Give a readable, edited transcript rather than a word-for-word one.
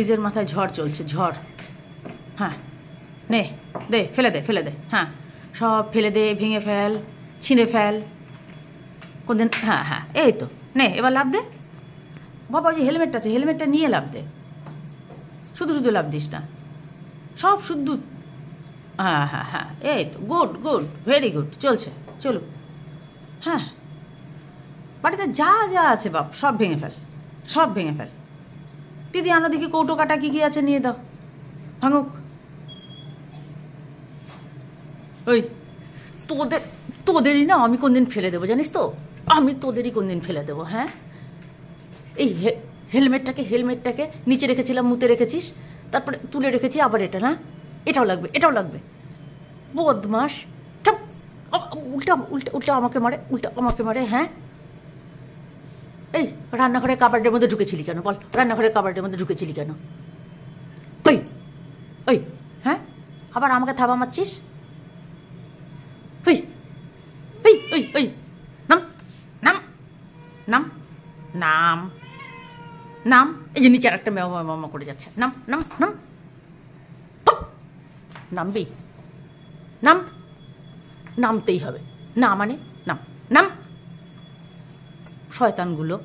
ফ্রিজের মাথায় ঝড় চলছে, ঝড়। হ্যাঁ নে, দে, ফেলে দে, ফেলে দে। হ্যাঁ, সব ফেলে দে, ভেঙে ফেল, ছিঁড়ে ফেল। কোনদিন, হ্যাঁ হ্যাঁ, এই তো, নে এবার লাভ দে। বাবা, ওই যে হেলমেটটা আছে, হেলমেটটা নিয়ে লাভ দে। শুধু শুধু লাভ দিস না, সব শুধু। হ্যাঁ হ্যাঁ হ্যাঁ, এই তো, গুড গুড, ভেরি গুড, চলছে, চলুক। হ্যাঁ, বাড়িতে যা যা আছে বাপ, সব ভেঙে ফেল, সব ভেঙে ফেল। দিদি আনো দেখি কৌটো কাটা কি কি আছে, নিয়ে দাও, ভাঙুক। ওই তোদেরই না আমি কোনদিন ফেলে দেবো, জানিস তো, আমি তোদেরই কোনদিন ফেলে দেবো। হ্যাঁ, এই হেলমেটটাকে নিচে রেখেছিলাম, মুতে রেখেছিস, তারপরে তুলে রেখেছি আবার। এটা না, এটাও লাগবে, এটাও লাগবে, বদমাস। উল্টা উল্টা উল্টা আমাকে মারে, উল্টা আমাকে মারে। হ্যাঁ, এই রান্নাঘরের কাবার্ডের মধ্যে ঢুকেছিলি কেন বল? রান্নাঘরের কাবার্ডের মধ্যে ঢুকেছিলি কেন? ওই ওই, হ্যাঁ, আবার আমাকে থাবা মারছিস? ওই ওই ওই ওই, নাম নাম নাম নাম নাম। এই যে নিচে আর একটা মেমা করে যাচ্ছে, নাম নাম নাম, নামবি, নাম, নামতেই হবে। না মানে নাম, নাম। শয়তানগুলো।